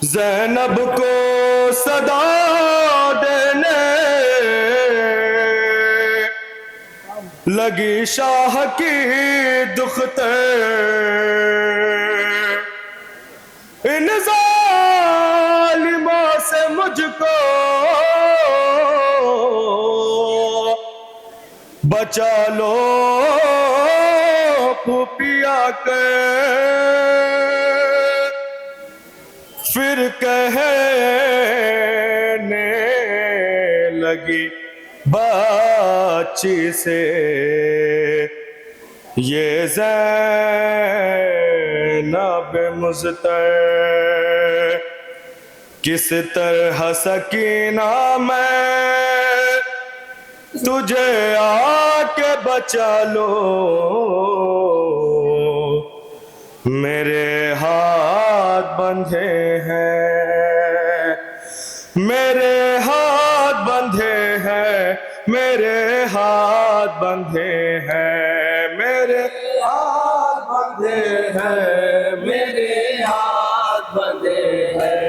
ज़ैनब को सदा देने लगी शाह की दुख्ते, इन जालिमों से मुझको बचा लो खुफिया के। फिर कहने लगी बाची से, ये ज़ैनब मुज़्तर किस तरह सकीना मैं तुझे आके बचा लो, मेरे हाथ बंधे हैं, मेरे हाथ बंधे हैं, मेरे हाथ बंधे हैं, मेरे हाथ बंधे हैं, मेरे हाथ बंधे हैं,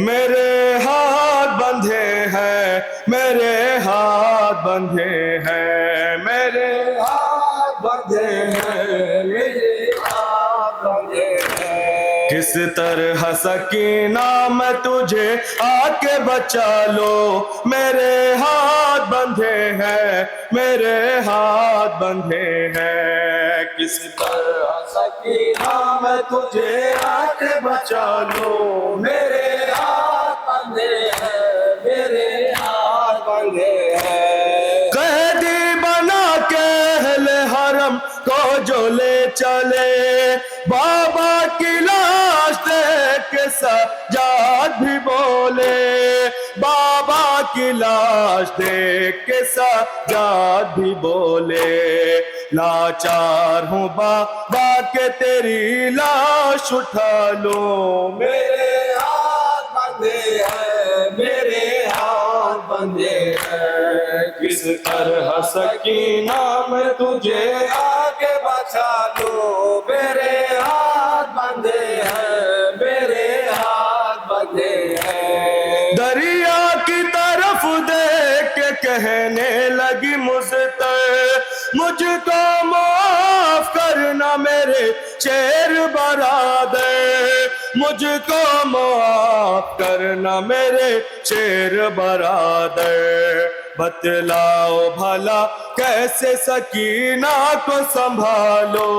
मेरे हाथ बंधे हैं, मेरे हाथ बंधे हैं, मेरे हाथ बंधे हैं, मेरे किस तरह सकीना मैं तुझे आके बचा लो, मेरे हाथ बंधे हैं, मेरे हाथ बंधे हैं। किस तरह सकीना मैं तुझे आके बचा लो, मेरे हाथ बंधे हैं, मेरे हाथ बंधे हैं। कैदी बना के अहले हरम को जो ले चले, बाबा की लाश देख के सज्जाद भी बोले, बाबा की लाश देख के सज्जाद भी बोले, लाचार हूँ बाबा के तेरी लाश उठा लो, मेरे हाथ बंधे हैं, मेरे हाथ बंधे हैं। किस तरह सकीना मैं तुझे आके बचा लो, मेरे हाथ बंधे हैं, मेरे हाथ बंधे हैं। दरिया की तरफ देख के कहने लगी मुझको माफ करना मेरे शेर बरादर, मुझको माफ करना मेरे शेर बरादर। बतलाओ भला कैसे सकीना को संभालो,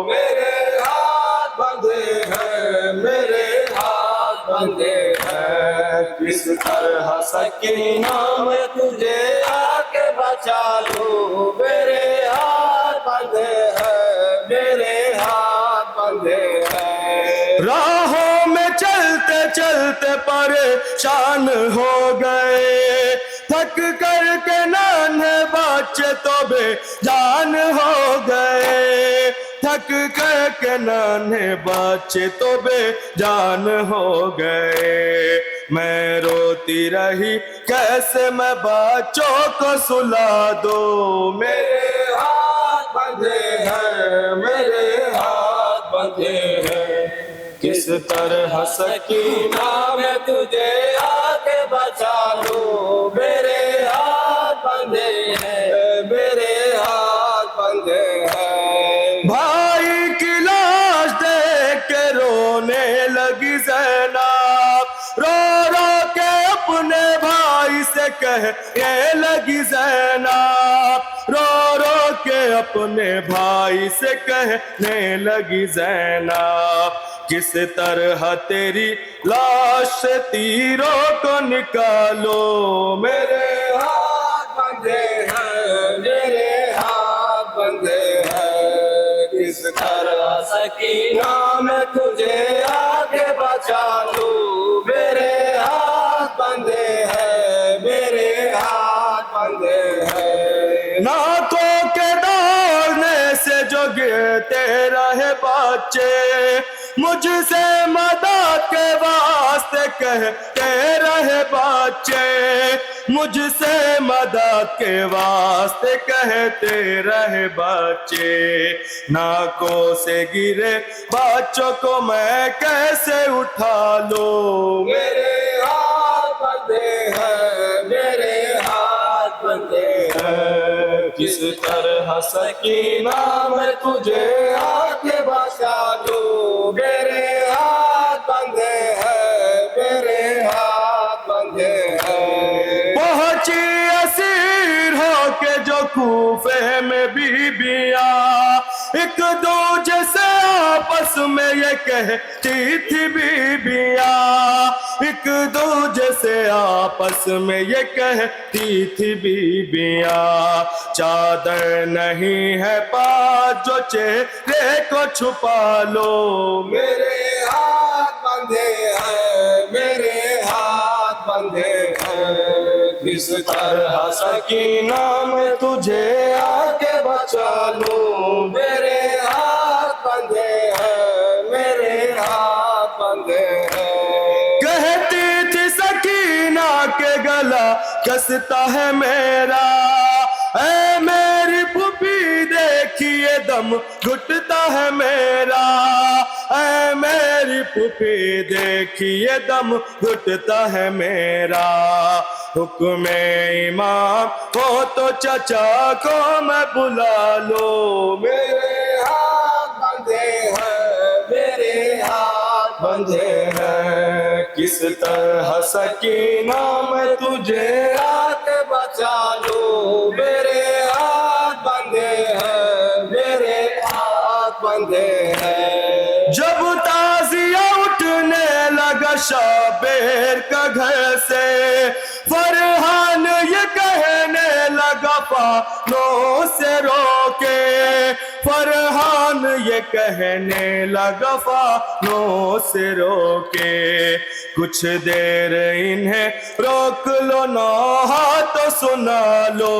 मेरे हाथ बंधे हैं, मेरे हाथ बंधे हैं। किस तरह सकीना मैं तुझे आके बचा लूं, मेरे हाथ बंधे हैं, मेरे हाथ बंधे हैं। राहों में चलते चलते परेशान हो गए, थक कर के नाने बच्चे तो बेजान हो गए, थक कर के नाने बच्चे तो बेजान हो गए। मैं रोती रही कैसे मैं बच्चों को सुला दो, मेरे हाथ बंधे हैं, मेरे हाथ बंधे हैं। किस तरह सकीना मैं तुझे आके बचा लूं, मेरे हाथ बंधे हैं, मेरे हाथ बंधे हैं। भाई की लाश देख के रोने लगी ज़ैनब, रो रो के अपने भाई से कहने लगी ज़ैनब, रो रो के अपने भाई से कहने लगी ज़ैनब। किस तरह तेरी लाश से तीरों को निकालो, मेरे हाथ बंधे हैं, मेरे हाथ बंधे हैं। किस तरह सकीना मैं तुझे आगे बचा लूं, मेरे हाथ बंधे हैं, मेरे हाथ बंधे हैं। नाकों के दौड़ने से जो गिरते रहे बच्चे, मुझसे मदद के वास्ते कहते रहे बच्चे, मुझसे मदद के वास्ते कहते रहे बच्चे। नाकों से गिरे बच्चों को मैं कैसे उठा लूं, किस तरह सकीना मैं तुझे आके बचा लूं। मेरे हाथ बंधे हैं, मेरे हाथ बंधे हैं। पहुंची असीर होके जो कूफे में बीबिया, एक दूजे से आपस में ये कहती थी बीबिया, एक दूजे से आपस में ये कहती थी बीबिया। चादर नहीं है पास जो चेहरे को छुपा लो। मेरे हाथ बंधे हैं, मेरे हाथ बंधे हैं। किस तरह सकीना मैं तुझे आके बचा लूं। मेरे हाथ बंधे हैं, मेरे हाथ बंधे हैं। कहती थी सकीना के गला कसता है मेरा, ऐ मेरी पुपी देखिए दम घुटता है मेरा, ऐ मेरी पुपी देखिए दम घुटता है मेरा। हुक्म इमाम हो तो चचा को मैं बुला लो। मेरे हाथ बंधे हैं, मेरे हाथ बंधे हैं। किस तरह सकीना मैं तुझे आके बचा लूं। मेरे हाथ बंधे हैं, मेरे हाथ बंधे हैं। जब ताजिया उठने लगा शाबेर का घर से, फरहान ये कहने लगा फानों से रोके, फरहान ये कहने लगा फानों से रोके। कुछ देर इन्हें रोक लो ना तो सुना लो।